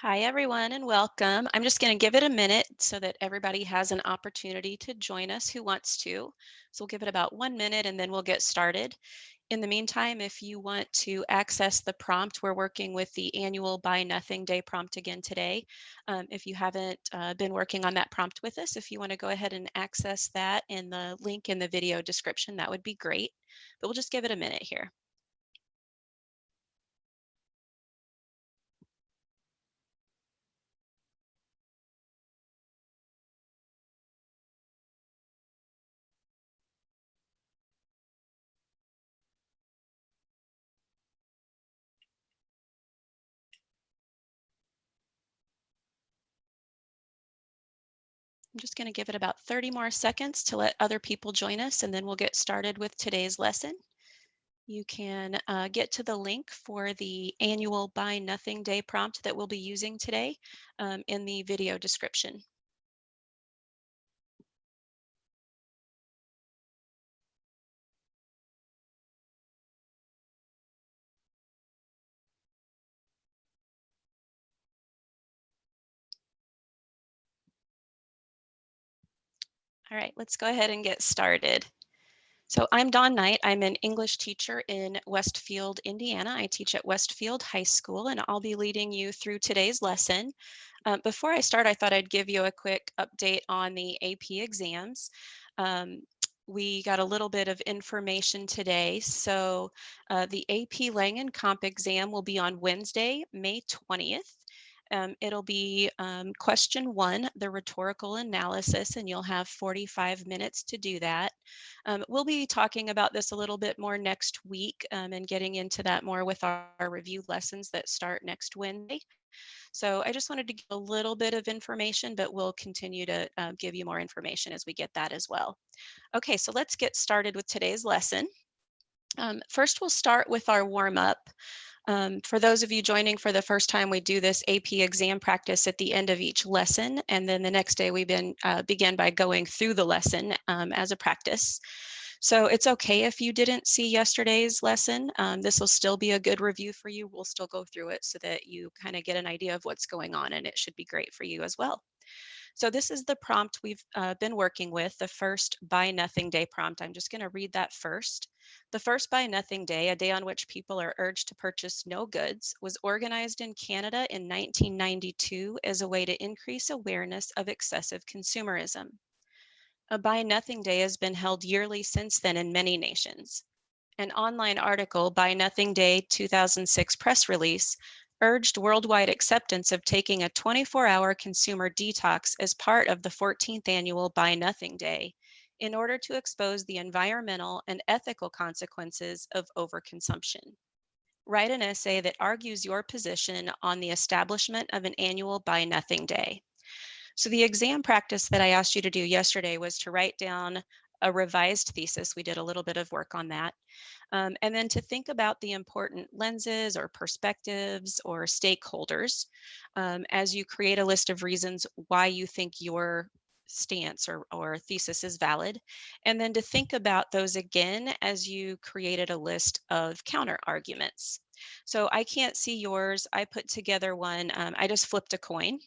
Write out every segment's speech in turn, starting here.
Hi, everyone, and welcome. I'm just going to give it a minute so that everybody has an opportunity to join us who wants to. So we'll give it about 1 minute and then we'll get started. In the meantime, if you want to access the prompt, we're working with the annual Buy Nothing Day prompt again today. If you haven't been working on that prompt with us, if you want to go ahead and access that in the link in the video description, that would be great. But we'll just give it a minute here. I'm just going to give it about 30 more seconds to let other people join us, and then we'll get started with today's lesson. You can get to the link for the annual Buy Nothing Day prompt that we'll be using today in the video description. All right, let's go ahead and get started. So I'm Dawn Knight. I'm an English teacher in Westfield, Indiana. I teach at Westfield High School, and I'll be leading you through today's lesson. Before I start, I thought I'd give you a quick update on the AP exams. Um, we got a little bit of information today. So the AP Lang and Comp exam will be on Wednesday, May 20th. It'll be question 1, the rhetorical analysis, and you'll have 45 minutes to do that. We'll be talking about this a little bit more next week and getting into that more with our review lessons that start next Wednesday. So I just wanted to give a little bit of information, but we'll continue to give you more information as we get that as well. Okay, so let's get started with today's lesson. First, we'll start with our warm-up. For those of you joining for the first time, we do this AP exam practice at the end of each lesson, and then the next day we begin by going through the lesson as a practice. So it's okay if you didn't see yesterday's lesson. This will still be a good review for you. We'll still go through it so that you kind of get an idea of what's going on, and it should be great for you as well. So this is the prompt we've been working with, the first Buy Nothing Day prompt. I'm just going to read that first. The first Buy Nothing Day, a day on which people are urged to purchase no goods, was organized in Canada in 1992 as a way to increase awareness of excessive consumerism. A Buy Nothing Day has been held yearly since then in many nations. An online article, Buy Nothing Day 2006 press release, urged worldwide acceptance of taking a 24-hour consumer detox as part of the 14th annual Buy Nothing Day in order to expose the environmental and ethical consequences of overconsumption. Write an essay that argues your position on the establishment of an annual Buy Nothing Day. So the exam practice that I asked you to do yesterday was to write down a revised thesis. We did a little bit of work on that. And then to think about the important lenses or perspectives or stakeholders as you create a list of reasons why you think your stance or thesis is valid. And then to think about those again as you created a list of counter arguments. So I can't see yours. I put together one. I just flipped a coin.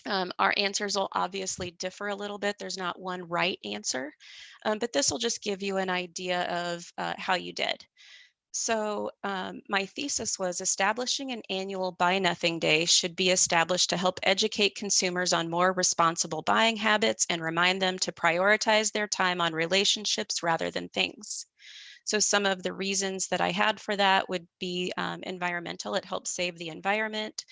Our answers will obviously differ a little bit. There's not one right answer, but this will just give you an idea of how you did. So my thesis was establishing an annual Buy Nothing Day should be established to help educate consumers on more responsible buying habits and remind them to prioritize their time on relationships rather than things. So some of the reasons that I had for that would be environmental. It helps save the environment.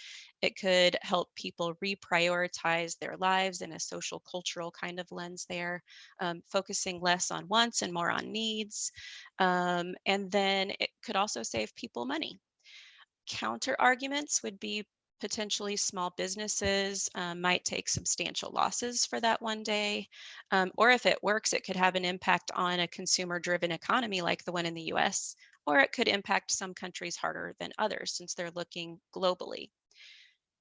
It could help people reprioritize their lives in a social cultural kind of lens there, focusing less on wants and more on needs. And then it could also save people money. Counter arguments would be potentially small businesses might take substantial losses for that one day. Or if it works, it could have an impact on a consumer driven economy like the one in the US, or it could impact some countries harder than others since they're looking globally.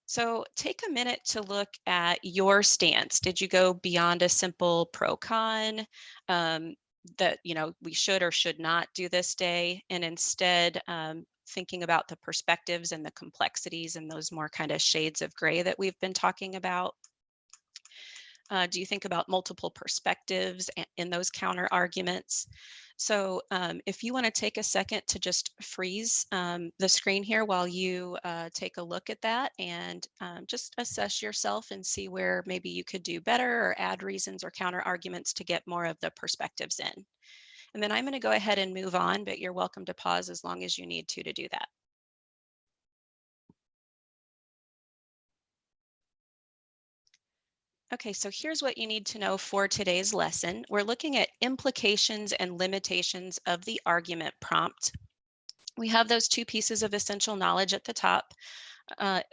So take a minute to look at your stance. Did you go beyond a simple pro con? that, we should or should not do this day, and instead thinking about the perspectives and the complexities and those more kind of shades of gray that we've been talking about. Do you think about multiple perspectives in those counter arguments? So if you want to take a second to just freeze the screen here while you take a look at that, and just assess yourself and see where maybe you could do better or add reasons or counter arguments to get more of the perspectives in. And then I'm going to go ahead and move on, but you're welcome to pause as long as you need to do that. Okay, so here's what you need to know for today's lesson. We're looking at implications and limitations of the argument prompt. We have those two pieces of essential knowledge at the top.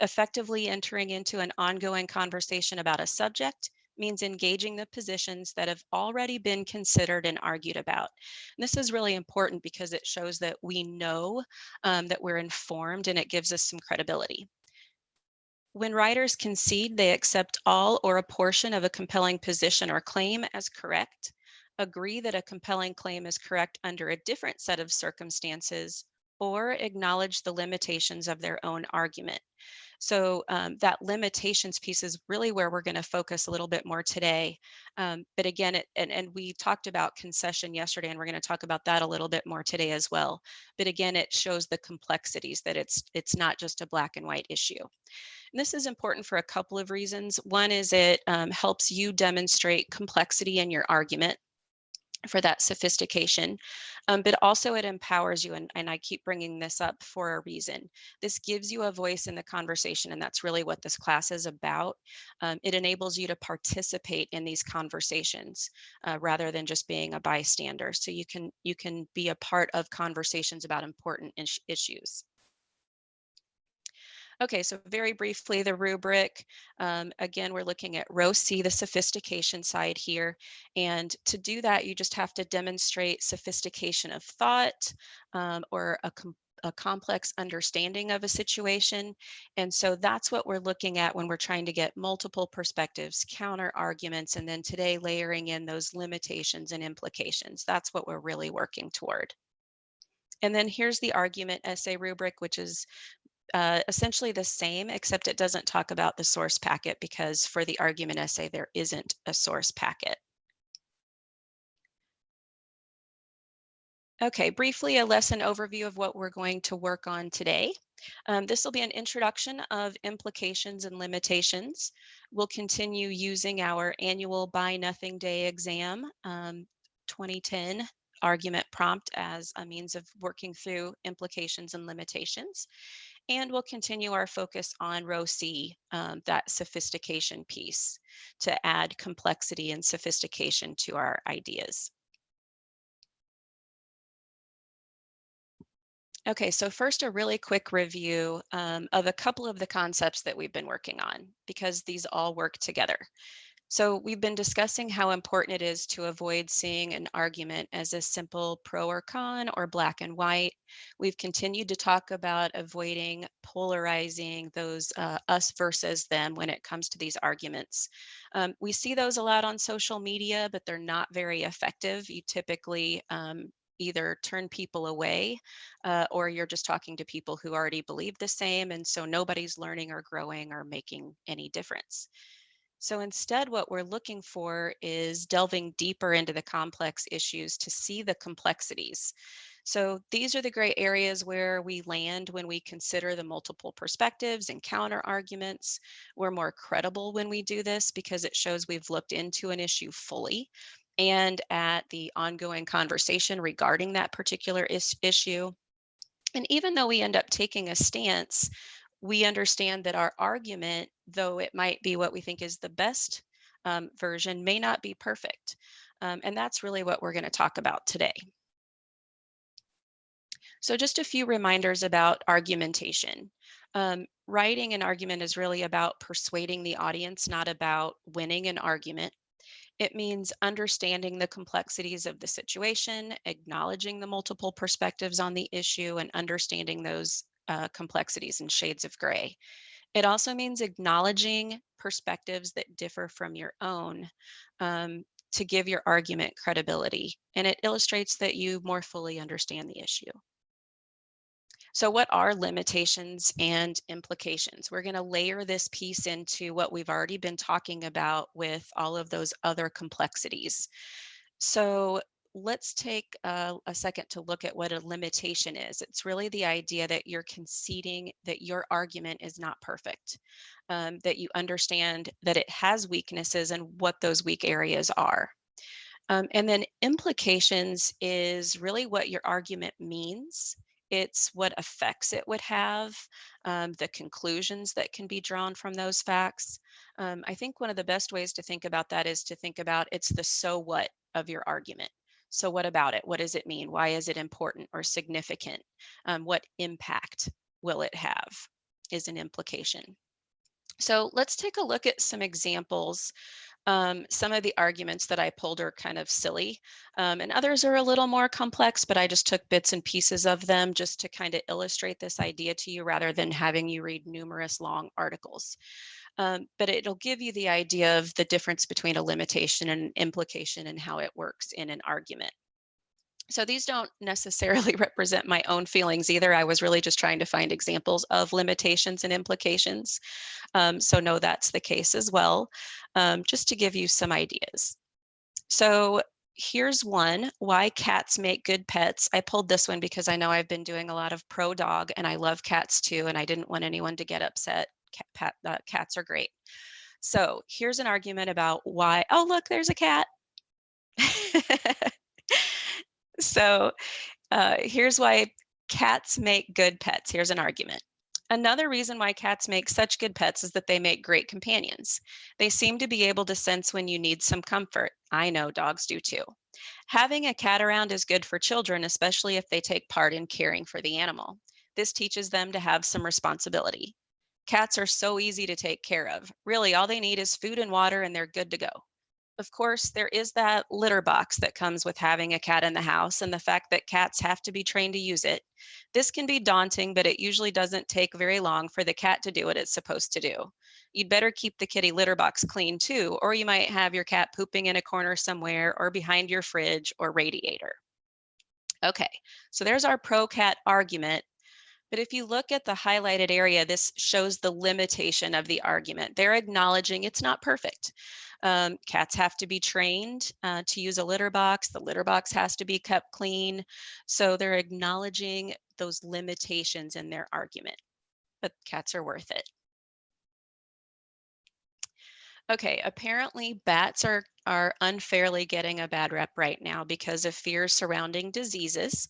Effectively entering into an ongoing conversation about a subject means engaging the positions that have already been considered and argued about. And this is really important because it shows that we know that we're informed, and it gives us some credibility. When writers concede, they accept all or a portion of a compelling position or claim as correct, agree that a compelling claim is correct under a different set of circumstances, or acknowledge the limitations of their own argument. So that limitations piece is really where we're going to focus a little bit more today. But again, and we talked about concession yesterday, and we're going to talk about that a little bit more today as well. But again, it shows the complexities, that it's not just a black and white issue. And this is important for a couple of reasons. One is it helps you demonstrate complexity in your argument for that sophistication, but also it empowers you. And I keep bringing this up for a reason. This gives you a voice in the conversation, and that's really what this class is about. It enables you to participate in these conversations rather than just being a bystander. So you can be a part of conversations about important issues. Okay, so very briefly, the rubric. Again, we're looking at row C, the sophistication side here. And to do that, you just have to demonstrate sophistication of thought, or a complex understanding of a situation. And so that's what we're looking at when we're trying to get multiple perspectives, counter arguments, and then today layering in those limitations and implications. That's what we're really working toward. And then here's the argument essay rubric, which is essentially the same, except it doesn't talk about the source packet, because for the argument essay, there isn't a source packet. Okay, briefly, a lesson overview of what we're going to work on today. This will be an introduction of implications and limitations. We'll continue using our annual Buy Nothing Day exam 2010 argument prompt as a means of working through implications and limitations. And we'll continue our focus on row C, that sophistication piece, to add complexity and sophistication to our ideas. Okay, so first, a really quick review of a couple of the concepts that we've been working on, because these all work together. So we've been discussing how important it is to avoid seeing an argument as a simple pro or con or black and white. We've continued to talk about avoiding polarizing those us versus them when it comes to these arguments. We see those a lot on social media, but they're not very effective. You typically either turn people away, or you're just talking to people who already believe the same, and so nobody's learning or growing or making any difference. So instead, what we're looking for is delving deeper into the complex issues to see the complexities. So these are the gray areas where we land when we consider the multiple perspectives and counter arguments. We're more credible when we do this because it shows we've looked into an issue fully and at the ongoing conversation regarding that particular issue. And even though we end up taking a stance, we understand that our argument, though it might be what we think is the best version, may not be perfect. And that's really what we're going to talk about today. So just a few reminders about argumentation. Writing an argument is really about persuading the audience, not about winning an argument. It means understanding the complexities of the situation, acknowledging the multiple perspectives on the issue, and understanding those complexities and shades of gray. It also means acknowledging perspectives that differ from your own. to give your argument credibility, and it illustrates that you more fully understand the issue. So what are limitations and implications? We're going to layer this piece into what we've already been talking about with all of those other complexities. So let's take a second to look at what a limitation is. It's really the idea that you're conceding that your argument is not perfect, that you understand that it has weaknesses and what those weak areas are. And then implications is really what your argument means. It's what effects it would have, the conclusions that can be drawn from those facts. I think one of the best ways to think about that is to think about it's the so what of your argument. So what about it? What does it mean? Why is it important or significant? What impact will it have is an implication. So let's take a look at some examples. Some of the arguments that I pulled are kind of silly, and others are a little more complex, but I just took bits and pieces of them just to kind of illustrate this idea to you rather than having you read numerous long articles. But it'll give you the idea of the difference between a limitation and an implication and how it works in an argument. So these don't necessarily represent my own feelings either. I was really just trying to find examples of limitations and implications. So no, that's the case as well, just to give you some ideas. So here's one, why cats make good pets. I pulled this one because I know I've been doing a lot of pro dog and I love cats too, and I didn't want anyone to get upset. Cats are great. So here's an argument about why, oh, look, there's a cat. So here's why cats make good pets. Here's an argument. Another reason why cats make such good pets is that they make great companions. They seem to be able to sense when you need some comfort. I know dogs do too. Having a cat around is good for children, especially if they take part in caring for the animal. This teaches them to have some responsibility. Cats are so easy to take care of. Really, all they need is food and water and they're good to go. Of course, there is that litter box that comes with having a cat in the house and the fact that cats have to be trained to use it. This can be daunting, but it usually doesn't take very long for the cat to do what it's supposed to do. You'd better keep the kitty litter box clean too, or you might have your cat pooping in a corner somewhere or behind your fridge or radiator. Okay, so there's our pro cat argument. But if you look at the highlighted area, this shows the limitation of the argument. They're acknowledging it's not perfect. Cats have to be trained to use a litter box. The litter box has to be kept clean. So they're acknowledging those limitations in their argument, but cats are worth it. Okay, apparently bats are unfairly getting a bad rep right now because of fears surrounding diseases,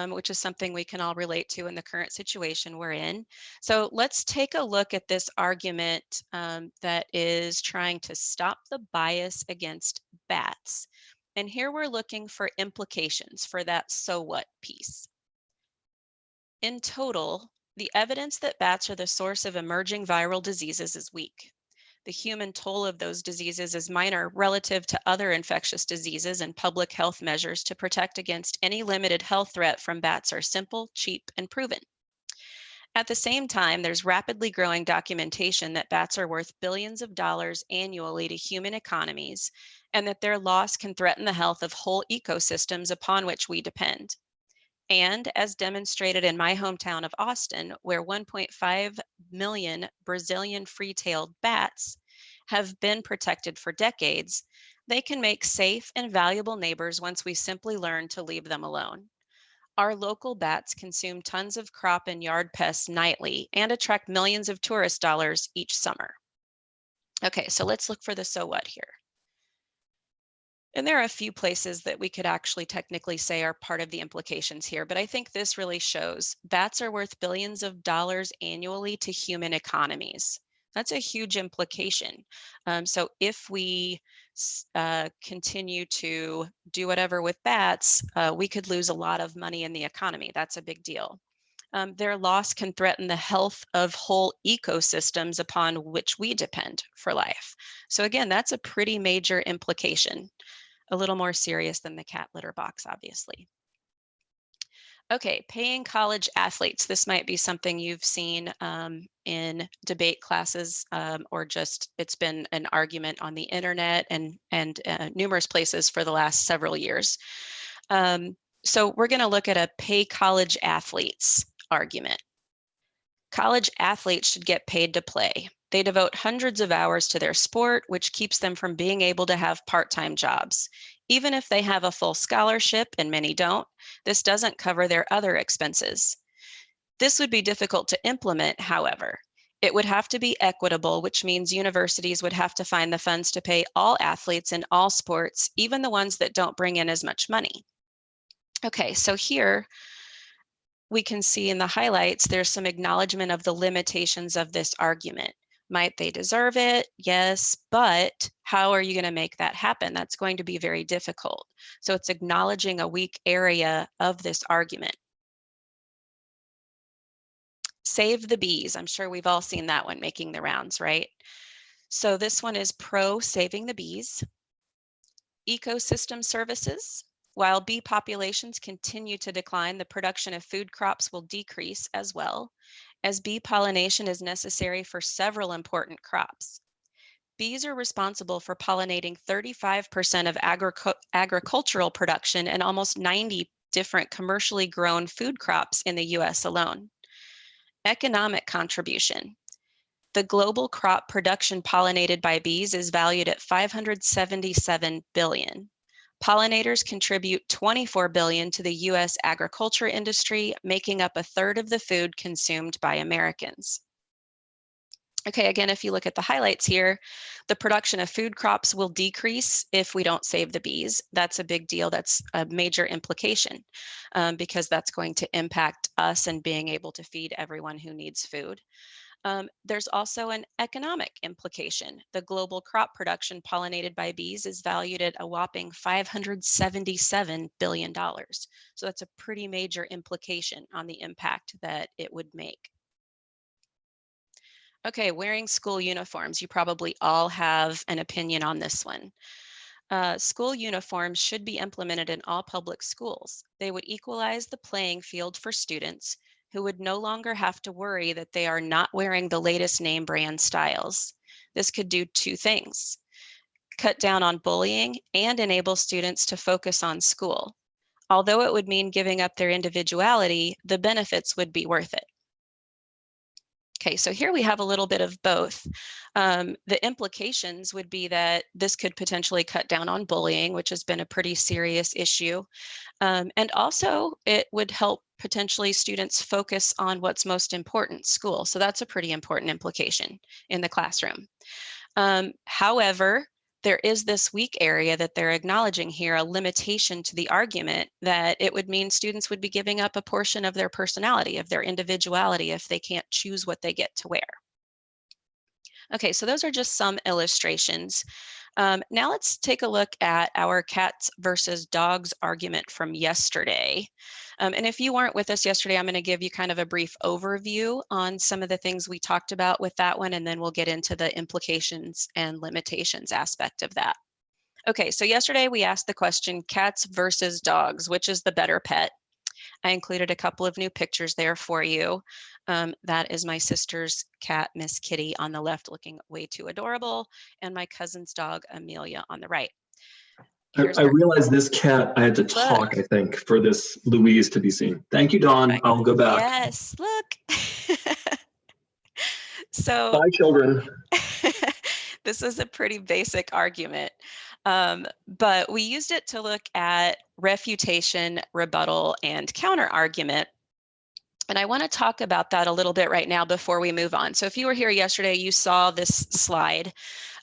which is something we can all relate to in the current situation we're in. So let's take a look at this argument that is trying to stop the bias against bats. And here we're looking for implications for that so what piece. In total, the evidence that bats are the source of emerging viral diseases is weak. The human toll of those diseases is minor relative to other infectious diseases, and public health measures to protect against any limited health threat from bats are simple, cheap, and proven. At the same time, there's rapidly growing documentation that bats are worth billions of dollars annually to human economies, and that their loss can threaten the health of whole ecosystems upon which we depend. And as demonstrated in my hometown of Austin, where 1.5 million Brazilian free-tailed bats have been protected for decades, they can make safe and valuable neighbors once we simply learn to leave them alone. Our local bats consume tons of crop and yard pests nightly and attract millions of tourist dollars each summer. Okay, so let's look for the so what here. And there are a few places that we could actually technically say are part of the implications here, but I think this really shows bats are worth billions of dollars annually to human economies. That's a huge implication. So if we continue to do whatever with bats, we could lose a lot of money in the economy. That's a big deal. Their loss can threaten the health of whole ecosystems upon which we depend for life. So again, that's a pretty major implication. A little more serious than the cat litter box, obviously. Okay, paying college athletes. This might be something you've seen in debate classes, or just it's been an argument on the internet and numerous places for the last several years. So we're going to look at a pay college athletes argument. College athletes should get paid to play. They devote hundreds of hours to their sport, which keeps them from being able to have part-time jobs. Even if they have a full scholarship, and many don't, this doesn't cover their other expenses. This would be difficult to implement, however. It would have to be equitable, which means universities would have to find the funds to pay all athletes in all sports, even the ones that don't bring in as much money. Okay, so here we can see in the highlights, there's some acknowledgement of the limitations of this argument. Might they deserve it? Yes, but how are you going to make that happen? That's going to be very difficult. So it's acknowledging a weak area of this argument. Save the bees. I'm sure we've all seen that one making the rounds, right? So this one is pro saving the bees. Ecosystem services. While bee populations continue to decline, the production of food crops will decrease as well, as bee pollination is necessary for several important crops. Bees are responsible for pollinating 35% of agricultural production and almost 90 different commercially grown food crops in the US alone. Economic contribution. The global crop production pollinated by bees is valued at 577 billion. Pollinators contribute 24 billion to the US agriculture industry, making up a third of the food consumed by Americans. Okay, again, if you look at the highlights here, the production of food crops will decrease if we don't save the bees. That's a big deal. That's a major implication because that's going to impact us and being able to feed everyone who needs food. There's also an economic implication. The global crop production pollinated by bees is valued at a whopping $577 billion. So that's a pretty major implication on the impact that it would make. Okay, wearing school uniforms. You probably all have an opinion on this one. School uniforms should be implemented in all public schools. They would equalize the playing field for students who would no longer have to worry that they are not wearing the latest name brand styles. This could do two things: cut down on bullying and enable students to focus on school. Although it would mean giving up their individuality, the benefits would be worth it. Okay, so here we have a little bit of both. The implications would be that this could potentially cut down on bullying, which has been a pretty serious issue. And also it would help potentially students focus on what's most important, school. So that's a pretty important implication in the classroom. However, there is this weak area that they're acknowledging here, a limitation to the argument that it would mean students would be giving up a portion of their personality, of their individuality, if they can't choose what they get to wear. Okay, so those are just some illustrations. Now let's take a look at our cats versus dogs argument from yesterday. And if you weren't with us yesterday, I'm going to give you kind of a brief overview on some of the things we talked about with that one, and then we'll get into the implications and limitations aspect of that. Okay, so yesterday we asked the question, cats versus dogs, which is the better pet? I included a couple of new pictures there for you. That is my sister's cat, Miss Kitty, on the left, looking way too adorable, and my cousin's dog, Amelia, on the right. I realized this cat, I had to talk, I think, for this Louise to be seen. Thank you, Dawn. Right. I'll go back. Yes, look. So bye, children. this is a pretty basic argument, but we used it to look at refutation, rebuttal, and counter argument. And I want to talk about that a little bit right now before we move on. So if you were here yesterday, you saw this slide,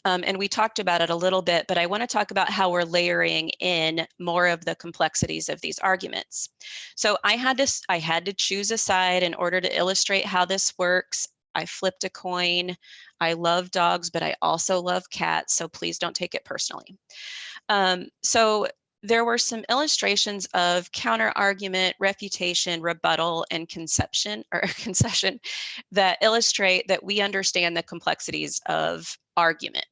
and we talked about it a little bit, but I want to talk about how we're layering in more of the complexities of these arguments. So I had to choose a side in order to illustrate how this works. I flipped a coin. I love dogs, but I also love cats, so please don't take it personally. So there were some illustrations of counter argument, refutation, rebuttal, and concession that illustrate that we understand the complexities of argument.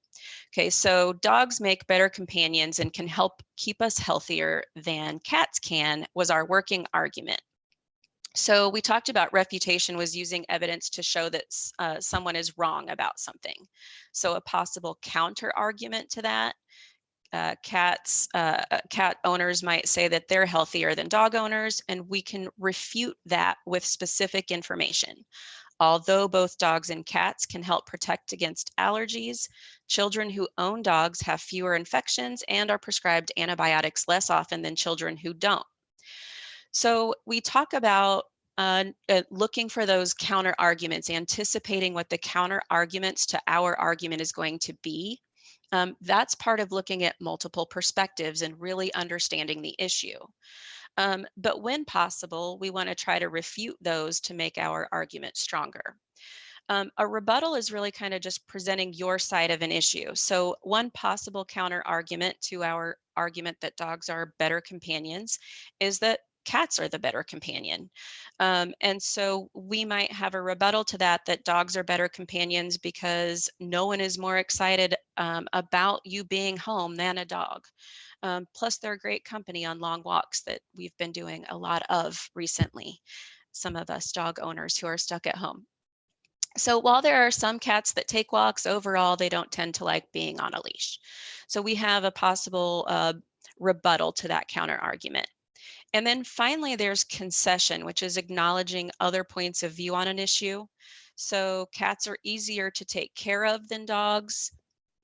Okay, so dogs make better companions and can help keep us healthier than cats can, was our working argument. So we talked about refutation was using evidence to show that someone is wrong about something. So a possible counter argument to that, cat owners might say that they're healthier than dog owners, and we can refute that with specific information. Although both dogs and cats can help protect against allergies, children who own dogs have fewer infections and are prescribed antibiotics less often than children who don't. So we talk about looking for those counter arguments, anticipating what the counter arguments to our argument is going to be. That's part of looking at multiple perspectives and really understanding the issue. But when possible, we want to try to refute those to make our argument stronger. A rebuttal is really kind of just presenting your side of an issue. So one possible counter argument to our argument that dogs are better companions is that cats are the better companion. And so we might have a rebuttal to that, that dogs are better companions because no one is more excited about you being home than a dog. Plus they're great company on long walks that we've been doing a lot of recently. Some of us dog owners who are stuck at home. So while there are some cats that take walks, overall, they don't tend to like being on a leash. So we have a possible rebuttal to that counter argument. And then finally, there's concession, which is acknowledging other points of view on an issue. So cats are easier to take care of than dogs.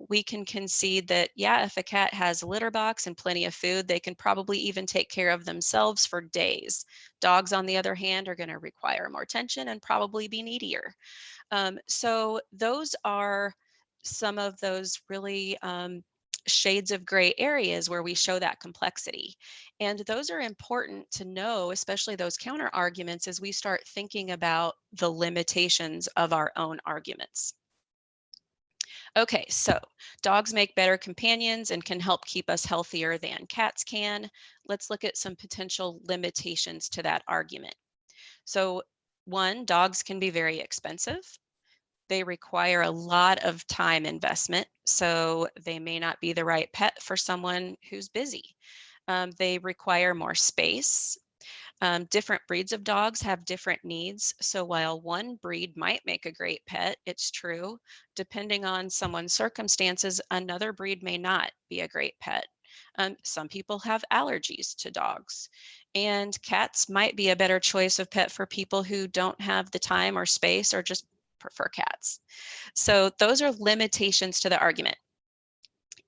We can concede that, yeah, if a cat has a litter box and plenty of food, they can probably even take care of themselves for days. Dogs, on the other hand, are going to require more attention and probably be needier. So those are some of those really shades of gray areas where we show that complexity. And those are important to know, especially those counter arguments, as we start thinking about the limitations of our own arguments. Okay, so dogs make better companions and can help keep us healthier than cats can. Let's look at some potential limitations to that argument. So one, dogs can be very expensive. They require a lot of time investment, so they may not be the right pet for someone who's busy. They require more space. Different breeds of dogs have different needs. So while one breed might make a great pet, it's true, depending on someone's circumstances, another breed may not be a great pet. Some people have allergies to dogs, and cats might be a better choice of pet for people who don't have the time or space or just prefer cats. So those are limitations to the argument.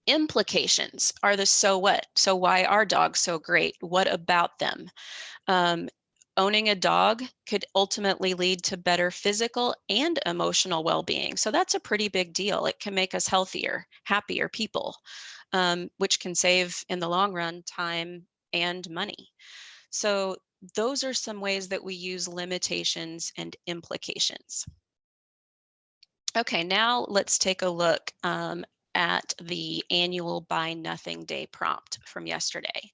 Implications are the so what. So why are dogs so great? What about them? Owning a dog could ultimately lead to better physical and emotional well-being. So that's a pretty big deal. It can make us healthier, happier people, which can save in the long run time and money. So those are some ways that we use limitations and implications. Okay, now let's take a look at the annual Buy Nothing Day prompt from yesterday.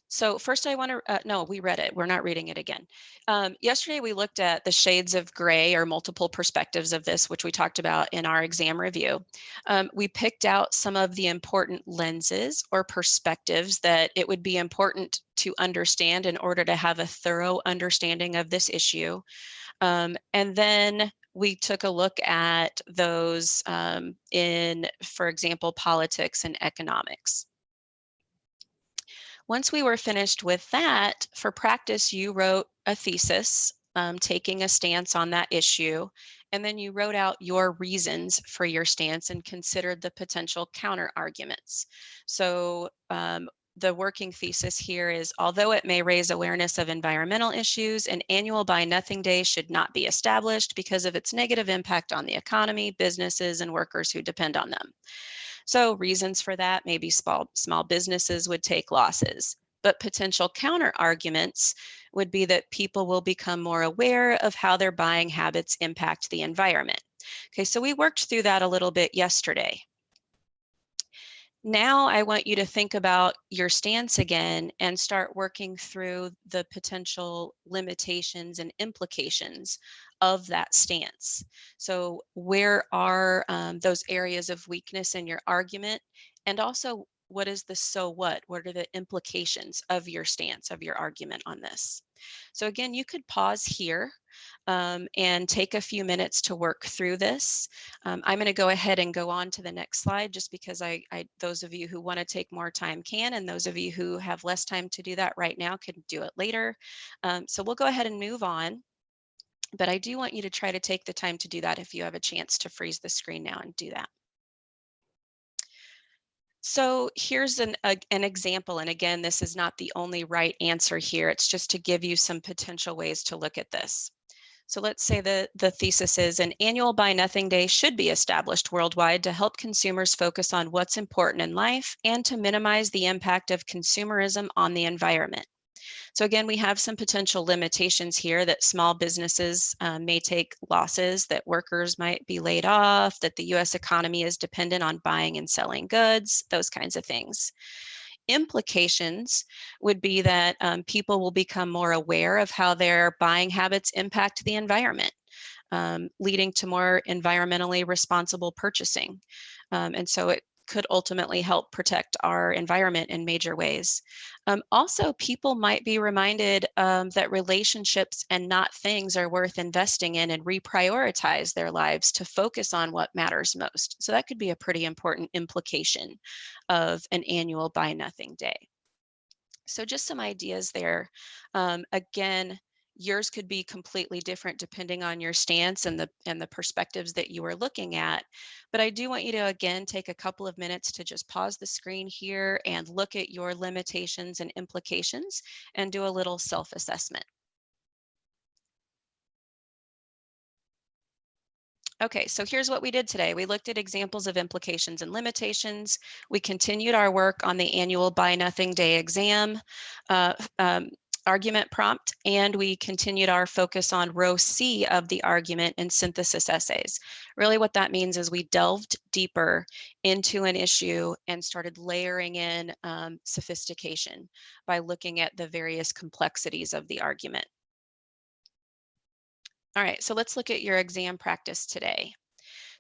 So first I want to, no, we read it. We're not reading it again. Yesterday we looked at the shades of gray or multiple perspectives of this, which we talked about in our exam review. We picked out some of the important lenses or perspectives that it would be important to understand in order to have a thorough understanding of this issue. And then we took a look at those in, for example, politics and economics. Once we were finished with that, for practice, you wrote a thesis, taking a stance on that issue, and then you wrote out your reasons for your stance and considered the potential counter arguments. So the working thesis here is, although it may raise awareness of environmental issues, an annual Buy Nothing Day should not be established because of its negative impact on the economy, businesses, and workers who depend on them. So reasons for that, maybe small businesses would take losses, but potential counter arguments would be that people will become more aware of how their buying habits impact the environment. Okay, so we worked through that a little bit yesterday. Now I want you to think about your stance again and start working through the potential limitations and implications of that stance. So where are those areas of weakness in your argument? And also, what is the so what? What are the implications of your stance, of your argument on this? So again, you could pause here and take a few minutes to work through this. I'm going to go ahead and go on to the next slide just because those of you who want to take more time can, and those of you who have less time to do that right now can do it later. So we'll go ahead and move on. But I do want you to try to take the time to do that if you have a chance to freeze the screen now and do that. So here's an example, and again, this is not the only right answer here. It's just to give you some potential ways to look at this. So let's say the thesis is an annual Buy Nothing Day should be established worldwide to help consumers focus on what's important in life and to minimize the impact of consumerism on the environment. So again, we have some potential limitations here that small businesses may take losses, that workers might be laid off, that the US economy is dependent on buying and selling goods, those kinds of things. Implications would be that people will become more aware of how their buying habits impact the environment, leading to more environmentally responsible purchasing. And so it could ultimately help protect our environment in major ways. Also, people might be reminded that relationships and not things are worth investing in and reprioritize their lives to focus on what matters most. So that could be a pretty important implication of an annual Buy Nothing Day. So just some ideas there. Again, yours could be completely different depending on your stance and the perspectives that you are looking at. But I do want you to again take a couple of minutes to just pause the screen here and look at your limitations and implications and do a little self-assessment. Okay, so here's what we did today. We looked at examples of implications and limitations. We continued our work on the annual Buy Nothing Day exam argument prompt, and we continued our focus on row C of the argument in synthesis essays. Really what that means is we delved deeper into an issue and started layering in sophistication by looking at the various complexities of the argument. All right, so let's look at your exam practice today.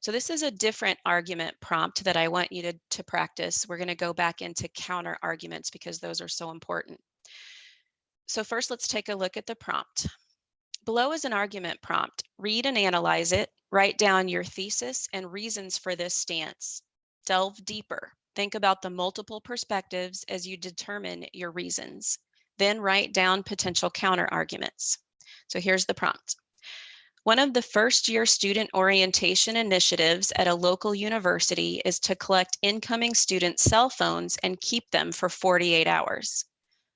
So this is a different argument prompt that I want you to practice. We're going to go back into counter arguments because those are so important. So first, let's take a look at the prompt. Below is an argument prompt. Read and analyze it. Write down your thesis and reasons for this stance. Delve deeper. Think about the multiple perspectives as you determine your reasons. Then write down potential counter arguments. So here's the prompt. One of the first-year student orientation initiatives at a local university is to collect incoming students' cell phones and keep them for 48 hours.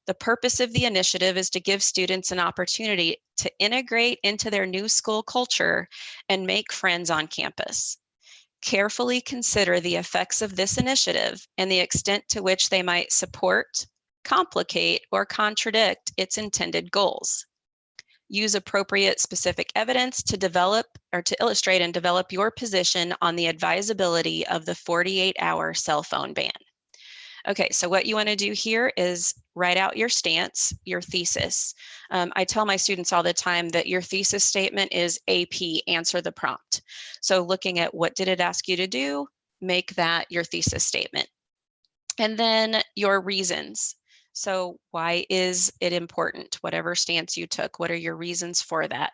The purpose of the initiative is to give students an opportunity to integrate into their new school culture and make friends on campus. Carefully consider the effects of this initiative and the extent to which they might support, complicate, or contradict its intended goals. Use appropriate specific evidence to develop or to illustrate and develop your position on the advisability of the 48-hour cell phone ban. Okay, so what you want to do here is write out your stance, your thesis. I tell my students all the time that your thesis statement is AP, answer the prompt. So looking at what did it ask you to do, make that your thesis statement. And then your reasons. So why is it important? Whatever stance you took, what are your reasons for that?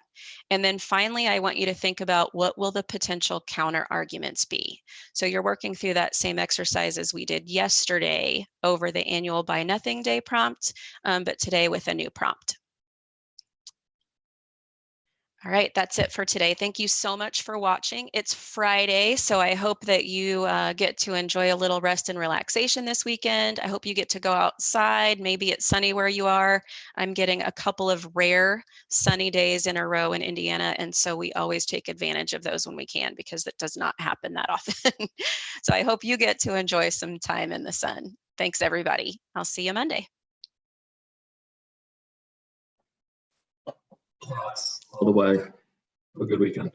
And then finally, I want you to think about what will the potential counter arguments be? So you're working through that same exercise as we did yesterday over the annual Buy Nothing Day prompt, but today with a new prompt. All right, that's it for today. Thank you so much for watching. It's Friday, so I hope that you get to enjoy a little rest and relaxation this weekend. I hope you get to go outside. Maybe it's sunny where you are. I'm getting a couple of rare sunny days in a row in Indiana, and so we always take advantage of those when we can because that does not happen that often. So I hope you get to enjoy some time in the sun. Thanks, everybody. I'll see you Monday. All the way. Have a good weekend.